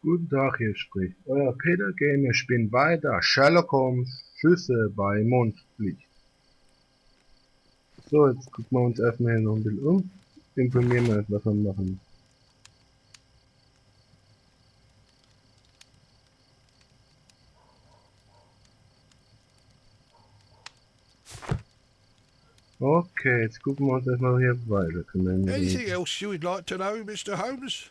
Guten Tag, hier spricht euer Peter Game. Ich bin weiter. Sherlock Holmes, Schüsse bei Mondlicht. So, jetzt gucken wir uns erstmal hier noch ein bisschen um. Informieren wir uns, was wir machen. Okay, jetzt gucken wir uns erstmal hier weiter. Anything else you would like to know, Mr. Holmes?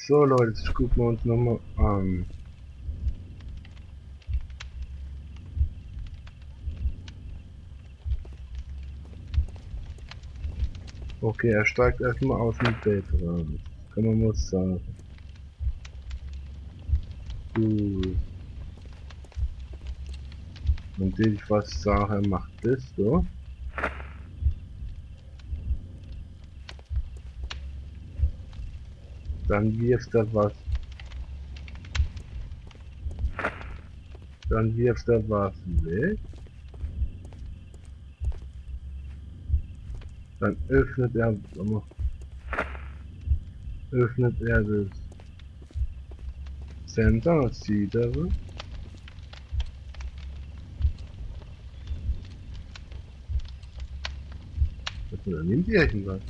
So Leute, jetzt gucken wir uns nochmal an. Okay, er steigt erstmal aus dem Bett raus. Kann man mal sagen. Gut. Und ich fast sage, er macht das so. Dann wirft er was. Dann wirft er was weg. Dann öffnet er das Center und sieht er was. Oder nimmt ihr irgendwas?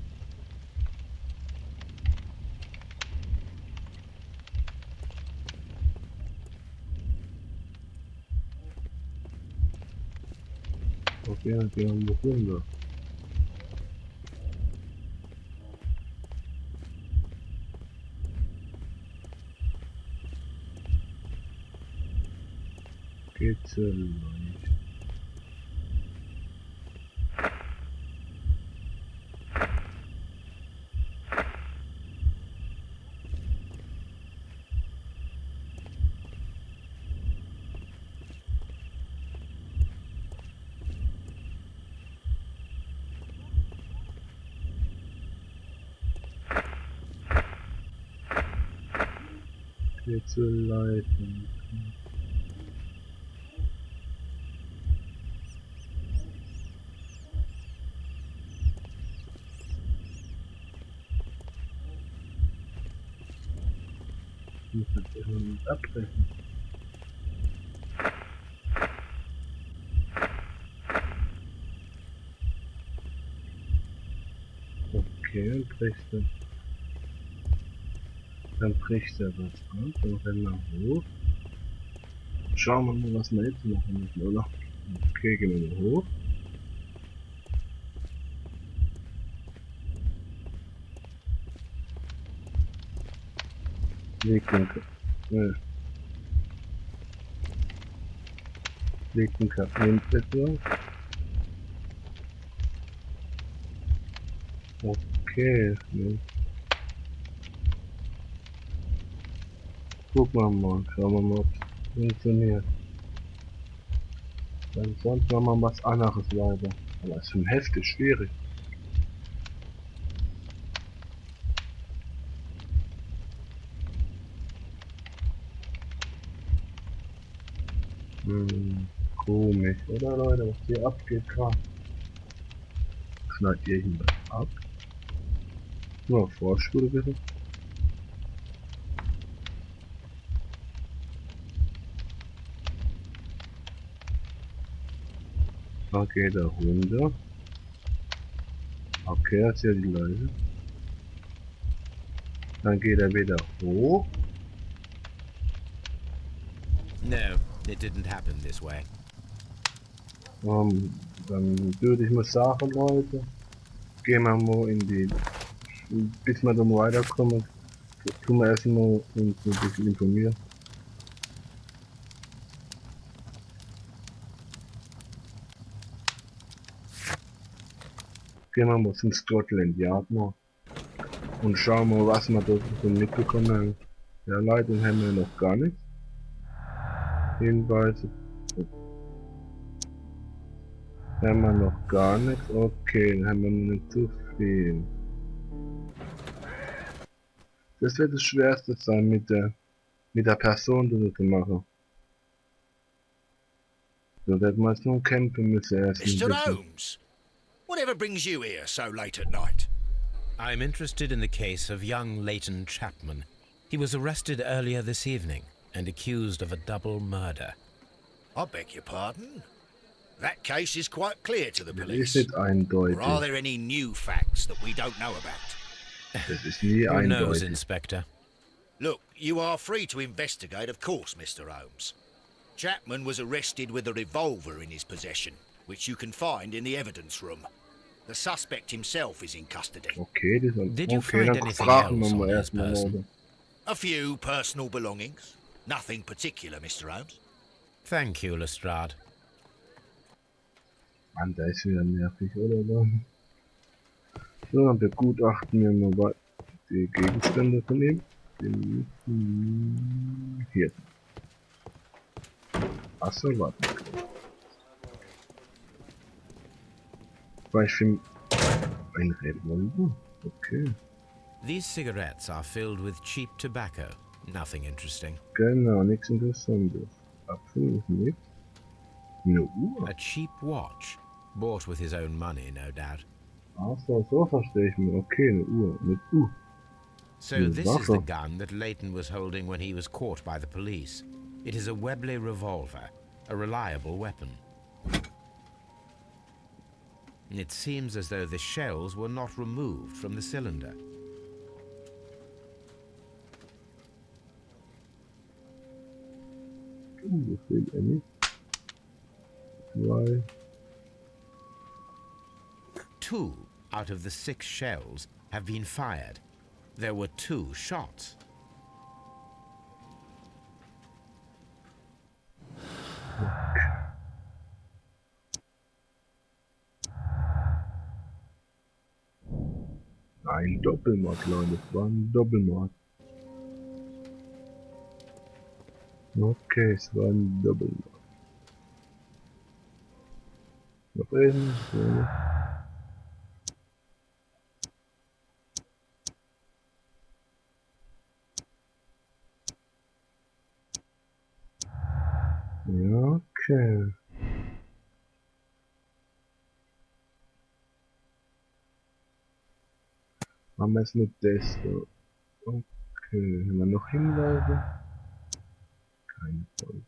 Okay, dann gehen wir runter. Geht's nicht. Geht's leiten. Ich muss das irgendwie abbrechen. Okay, dann bricht er. Dann bricht er was ab. Dann rennen wir hoch. Schauen wir mal, was wir jetzt machen müssen, oder? Okay, gehen wir mal hoch. Legt den Kaffee ins Bett drauf. Okay, ne. Gucken wir mal, schauen wir mal, ob es funktioniert. Dann sonst machen wir was anderes weiter. Aber es ist schon heftig schwierig. Komisch, oder Leute, was hier abgeht gerade? Schneidet ihr irgendwas ab? Nur Vorspule bitte. Okay, da runter. Okay, das ist ja die Leute. Dann geht er wieder hoch. No, it didn't happen this way. Dann würde ich mal sagen, Leute, gehen wir mal in die, bis wir dann weiterkommen, tun wir erstmal uns ein bisschen informieren. Gehen wir mal zum Scotland Yard mal und schauen mal, was wir dort so mitbekommen haben. Ja, Leitung haben wir noch gar nicht. Hinweise haben wir noch gar nichts. Okay, dann haben wir noch nicht zu viel. Das wird das Schwerste sein, mit der Person das zu machen. So wird man jetzt nur kämpfen müssen erst. Mr. Holmes, whatever brings you here so late at night? I'm interested in the case of young Leighton Chapman. He was arrested earlier this evening and accused of a double murder. I beg your pardon? That case is quite clear to the Das police. ist nicht Or are eindeutig. there any new facts that we don't know about? Das ist nie Who knows, eindeutig. Inspector? Look, you are free to investigate, of course, Mr. Holmes. Chapman was arrested with a revolver in his possession, which you can find in the evidence room. The suspect himself is in custody. Okay, das Did you okay, find dann anything fragen wir else mal on his erstmal, person? Leute. A few personal belongings. Nothing particular, Mr. Holmes. Thank you, Lestrade. Mann, da ist wieder nervig, oder? So, dann begutachten wir mal die Gegenstände von ihm. Hier. Achso, warte. Weil ich finde, ein Revolver? Okay. These cigarettes are filled with cheap tobacco. Nothing interesting. Genau, nichts Interessantes. Absolut nichts. Eine Uhr. A cheap watch. Bought with his own money, no doubt. Achso, so verstehe ich mir. Okay, eine Uhr. Mit U. So Eine this is the Waffe. gun that Leighton was holding when he was caught by the police. It is a Webley revolver, a reliable weapon. It seems as though the shells were not removed from the cylinder. Das will er nicht. 2. 2 out of the 6 shells have been fired. There were 2 shots. Ein Doppelmord, Leute. Das war ein Doppelmord. Okay, es war ein Doppelmord. Noch eben. So. Ja, okay. Machen wir jetzt mit das so. Okay, haben wir noch Hinweise? Keine Gold.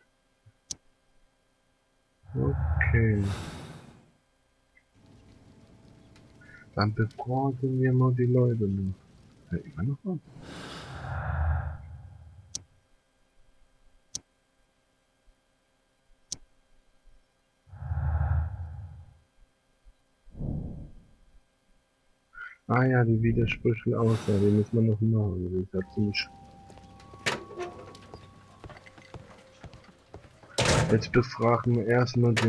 Okay. Dann befragen wir mal die Leute noch. Ja, immer noch was? Ah ja, die widersprüchliche Aussage, die müssen wir noch machen. Die ist ja ziemlich. Jetzt befragen wir erstmal das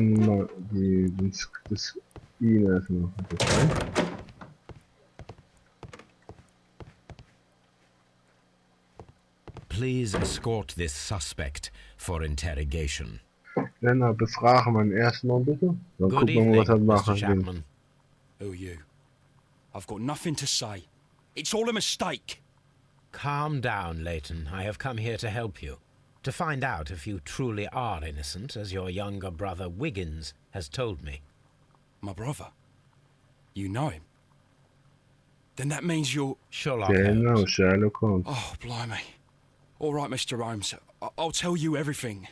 ihn erstmal. Please escort this suspect for interrogation. Genau, befragen wir ihn erstmal bitte. Dann Good gucken wir mal, was er evening, machen Mr. will. Chapman. Who are you? I've got nothing to say. It's all a mistake. Calm down, Leighton. I have come here to help you. To find out if you truly are innocent, as your younger brother Wiggins has told me. My brother? You know him? Then that means you're... Sherlock Genau, Holmes. Sherlock Holmes. Oh, blimey. All right, Mr. Holmes. I'll tell you everything.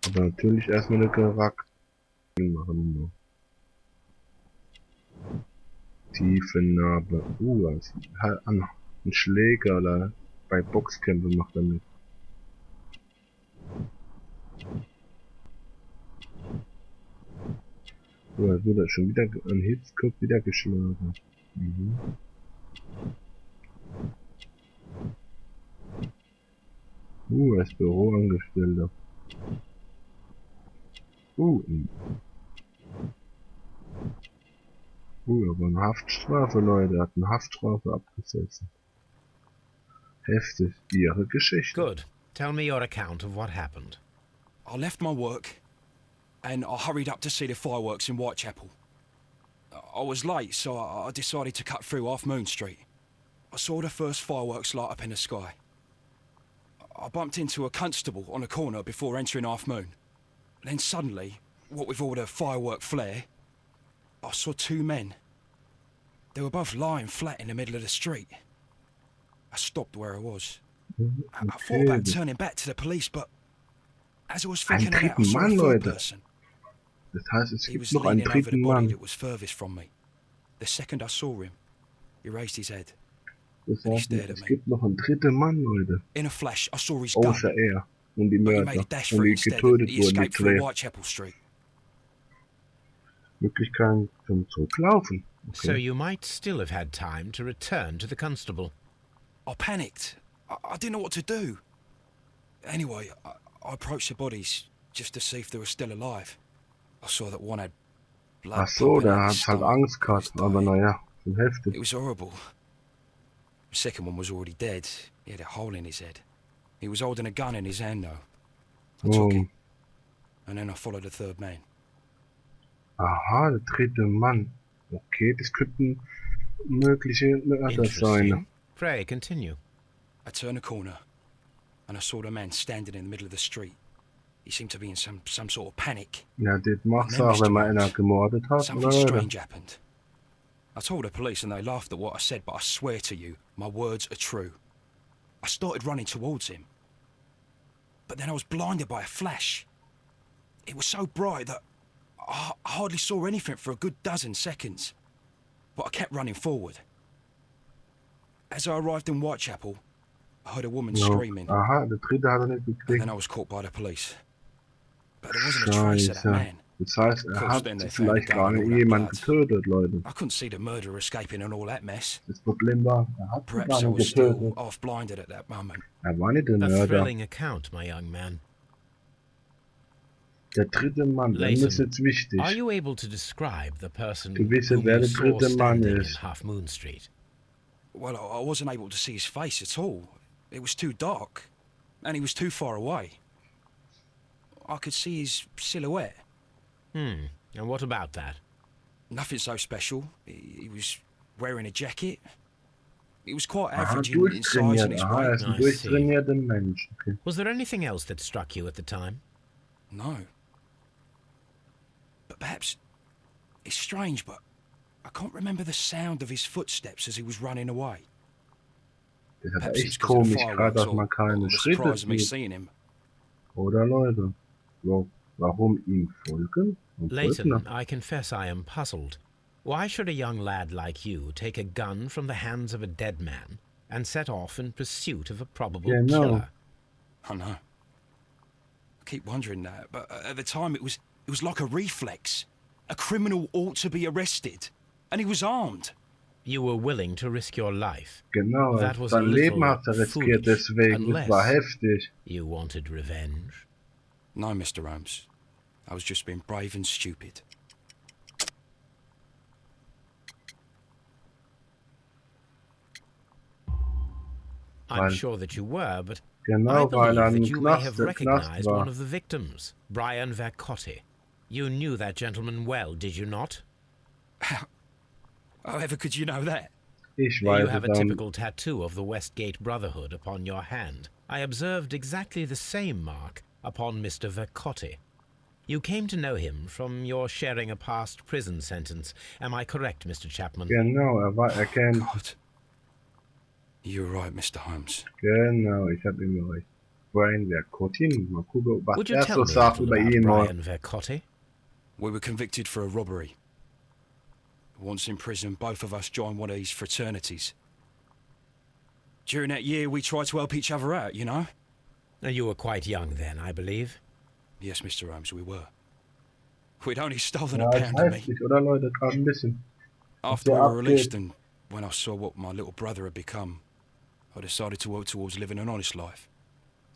Aber natürlich erstmal eine Charakter machen wir. Tiefe Narbe. Was? Ein Schläger oder bei Boxkämpfen macht er mit. Da wurde schon wieder ein Hitzkopf wieder geschlagen. Mhm. Als Büroangestellter. Aber eine Haftstrafe, Leute. Hat eine Haftstrafe abgesetzt. Heftig. Ihre Geschichte. Good. Tell me your account of what happened. I left my work and I hurried up to see the fireworks in Whitechapel. I was late, so I decided to cut through Half Moon Street. I saw the first fireworks light up in the sky. I bumped into a constable on a corner before entering Half Moon. Then suddenly, what with all the firework flare, I saw 2 men. They were both lying flat in the middle of the street. I stopped where I was. I thought Okay, about turning back to the police, but as I was thinking of that, I dritten saw a Mann, third Leute. person. Das heißt, es He gibt was noch einen leaning over the dritten body Mann. that was furthest from me. The second I saw him, he raised his head. Das And he heißt, stared at es me. gibt noch einen dritten Mann, Leute. In a flash, I saw his gun, Außer er und die but he made a Mörder. dash Und for it die instead, and getötet he wurden, die escaped through zwei. Whitechapel Street. Möglichkeiten zum Zurücklaufen. So Okay. you might still have had time to return to the constable. I panicked. I didn't know what to do. Anyway, I approached the bodies just to see if they were still alive. I saw that one had blood Ach so, popping da out hat his halt stomach. Angst He was gehabt. Aber dying. naja, schon heftig. It was horrible. The second one was already dead. He had a hole in his head. He was holding a gun in his hand, though. I took it, and then I followed the third man. Aha, der dritte Mann. Okay, das könnten mögliche Mörder sein. Interesting. Pray, continue. I turned a corner, and I saw the man standing in the middle of the street. He seemed to be in some sort of panic. Ja, das macht's And then, auch, wenn Mr. man einer Holmes, gemordet hat, Something oder? strange happened. I told the police and they laughed at what I said, but I swear to you, my words are true. I started running towards him. But then I was blinded by a flash. It was so bright that I hardly saw anything for a good dozen seconds. But I kept running forward. As I arrived in Whitechapel, I heard a woman screaming, Aha, der dritte hat er nicht and gekriegt. then I was caught by the police. But there wasn't a trace of that Scheiße. man. Das heißt, Of er course, hat then they found vielleicht the gun gar and nicht all that jemand blood. getötet, Leute. I couldn't see the murderer escaping and all that mess. Das Problem war, er hat ihn Perhaps gar I nicht was still getötet. half blinded at that moment. Er war nicht der A Mörder. thrilling account, my young man. Der dritte Mann, der Layton, ist jetzt wichtig. Are you able to describe the person Du wissen, whom wer you der saw dritte Mann standing in ist. Half Moon Street? Well, I wasn't able to see his face at all. It was too dark, and he was too far away. I could see his silhouette. And what about that? Nothing so special. He was wearing a jacket. He was quite Aha, average in size and durchtrainiert. his Aha, er weight. ist ein I see. durchtrainierter Mensch. Okay. Was there anything else that struck you at the time? No. But perhaps it's strange, but I can't remember the sound of his footsteps as he was running away. Das ist aber Perhaps it's echt because of the komisch, gerade fireworks dass or man keine the Schritte surprise of me sieht. seeing him. Oder Leute? Warum ihm folgen? Und Layton, folgen? I confess I am puzzled. Why should a young lad like you take a gun from the hands of a dead man and set off in pursuit of a probable Genau. killer? I know. I keep wondering that, but at the time it was like a reflex. A criminal ought to be arrested, and he was armed. You were willing to risk your life. Genau, That was a sein Leben little hat er riskiert, foolish, deswegen. Das war unless heftig. you wanted revenge. No, Mr. Holmes. I was just being brave and stupid. I'm Weil- sure that you were, but I Genau, weil believe er that im you may have Knast recognized war. one of the victims, Brian Vercotti. You knew that gentleman well, did you not? However could you know that? Ich You weiß have a es dann. typical tattoo of the Westgate Brotherhood upon your hand. I observed exactly the same mark upon Mr. Vercotti. You came to know him from your sharing a past prison sentence. Am I correct, Mr. Chapman? Genau, er war erkannt. God. You're right, Mr. Holmes. Genau, ich habe ihn recht. Brian Vercotti. Mal gucken, was Would you er tell so me a sagt little über about ihn mal. Brian Vercotti? We were convicted for a robbery. Once in prison, both of us joined one of these fraternities. During that year, we tried to help each other out, you know? You were quite young then, I believe. Yes, Mr. Holmes, we were. We'd only stolen Ja, a ist pound of meat. heftig, oder Leute? Gerade ein bisschen. After der we were abgeht. released and when I saw what my little brother had become, I decided to work towards living an honest life.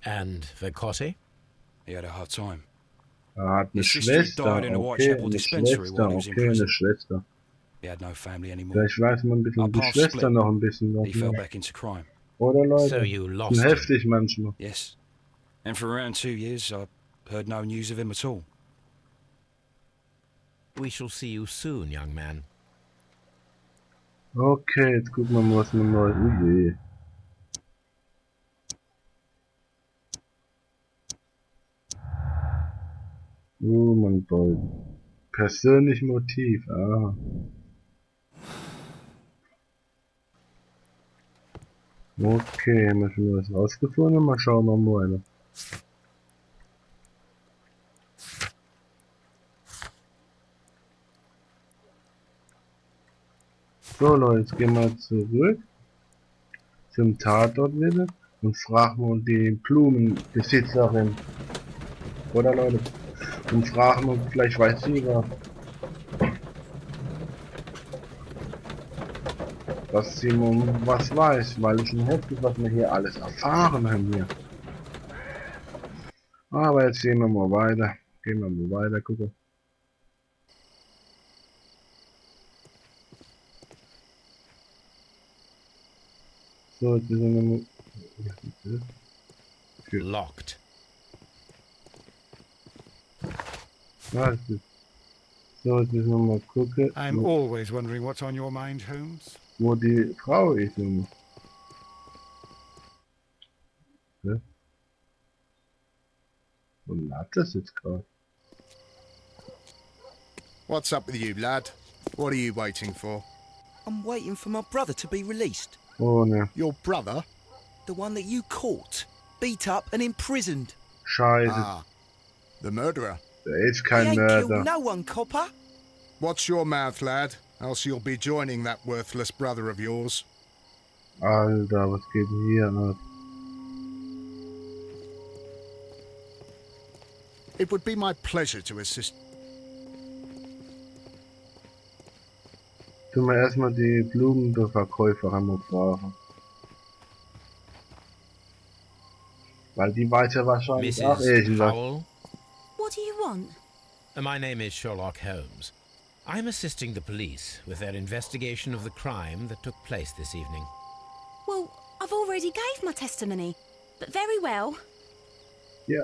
And Vercotti? He had a hard time. Er hat eine His sister Schwester. died in a Okay, Whitechapel eine dispensary Schwester. while he was in Okay, eine prison. Schwester. He had no family anymore. Vielleicht weiß man ein bisschen Our die paths Schwester split. noch ein bisschen was. He fell mehr. back into crime. Oder Leute? So you lost Ist him. heftig manchmal. Yes. And for around 2 years, I heard no news of him at all. We shall see you soon, young man. Okay, jetzt gucken wir mal, was wir neu. Ui je. Oh mein Gott. Persönlich Motiv, ah. Okay, haben wir schon was rausgefunden. Mal schauen wir mal weiter. So Leute, jetzt gehen wir zurück zum Tatort wieder und fragen wir die Blumenbesitzerin. Oder Leute? Und fragen wir, vielleicht weiß sie was sie was weiß, weil es schon heftig, was wir hier alles erfahren haben hier. Aber jetzt gehen wir mal weiter. Gehen wir mal weiter, gucken. So, jetzt sind wir mal. Was ist das? Locked. Was ist das? So, jetzt müssen wir mal gucken, I'm always wondering what's on your mind, Holmes. wo die Frau ist. Junge. Ja? Und hat das jetzt gerade? What's up with you, lad? What are you waiting for? I'm waiting for my brother to be released. Oh ne, Your brother? The one that you caught, beat up and imprisoned. Scheiße, Ah, the murderer. der ist He kein ain't Mörder. killed no one, copper. Watch your mouth, lad, else you'll be joining that worthless brother of yours. Alter, was geht denn hier ab? It would be my pleasure to assist. Tun wir erstmal die Blumenverkäuferin mal fragen. Weil die weiß ja wahrscheinlich auch Mrs. irgendwas. Powell? What do you want? My name is Sherlock Holmes. I'm assisting the police with their investigation of the crime that took place this evening. Well, I've already gave my testimony, but very well. Ja.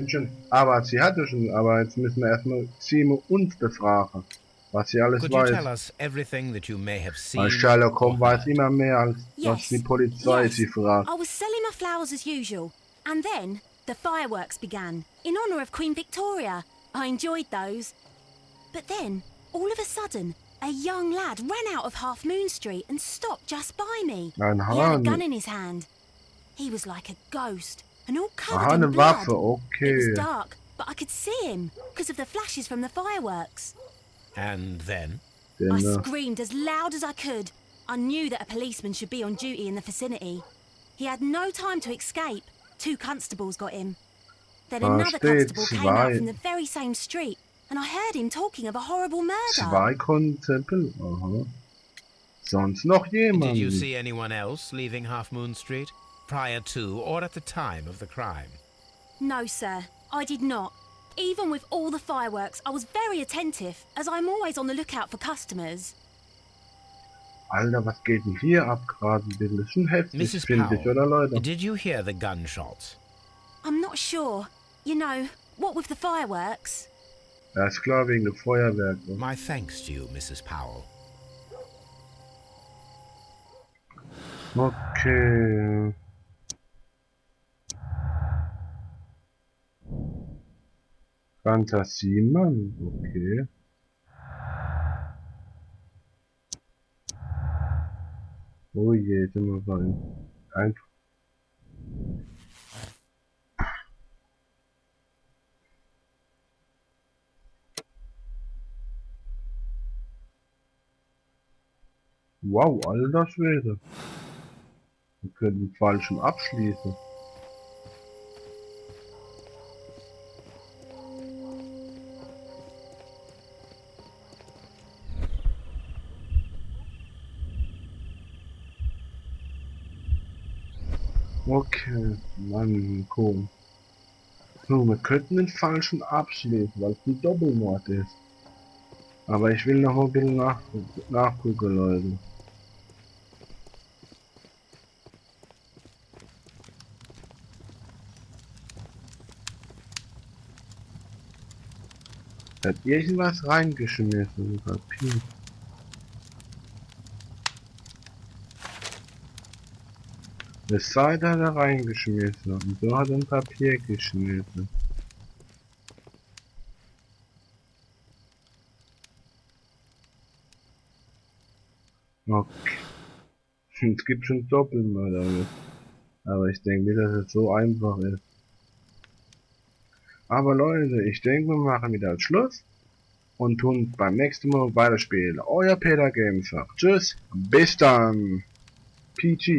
Schon. Aber sie hatte schon, aber jetzt müssen wir erstmal sie uns befragen, was sie alles Could you weiß. tell us everything that you may have seen? Weil Sherlock Holmes or weiß heard? immer mehr, als was Yes. die Polizei Yes. sie fragt. I was selling my flowers as usual, and then the fireworks began, in honour of Queen Victoria. I enjoyed those. But then, all of a sudden, a young lad ran out of Half Moon Street and stopped just by me. Ein He had a Hahn. gun in his hand. He was like a ghost, and all covered Aha, in eine blood. Waffe, It okay. was dark, but I could see him, because of the flashes from the fireworks. And then? Den, I screamed as loud as I could. I knew that a policeman should be on duty in the vicinity. He had no time to escape. 2 constables got him. Then another steht constable came out zwei. from the very same street, and I heard him talking of a horrible murder. 2 Konstempel, aha. Sonst noch jemand? Did you see anyone else leaving Half Moon Street prior to or at the time of the crime? No, sir, I did not. Even with all the fireworks, I was very attentive, as I'm always on the lookout for customers. Alter, was geht denn hier ab gerade? Das ist schon heftig, Mrs. finde ich, oder Powell, Leute? did you hear the gunshots? I'm not sure. You know, what with the fireworks? Ja, ist klar, wegen der Feuerwerk. My thanks to you, Mrs. Powell. Okay. Fantasiemann, okay. Oh je, sind wir rein. Einfach. Wow, alter Schwede. Wir können den Fall schon abschließen. Okay, Mann, cool. So, wir könnten den Fall schon abschließen, weil es ein Doppelmord ist. Aber ich will noch mal ein bisschen nachgucken, Leute. Hat irgendwas reingeschmissen, Papier. Das Seid hat er reingeschmissen und so hat er ein Papier geschmissen. Okay. Es gibt schon Doppelmörder mit. Aber ich denke nicht, dass es so einfach ist. Aber Leute, ich denke, wir machen wieder Schluss. Und tun beim nächsten Mal weiterspielen. Euer Peter Games sagt Tschüss, bis dann. PG.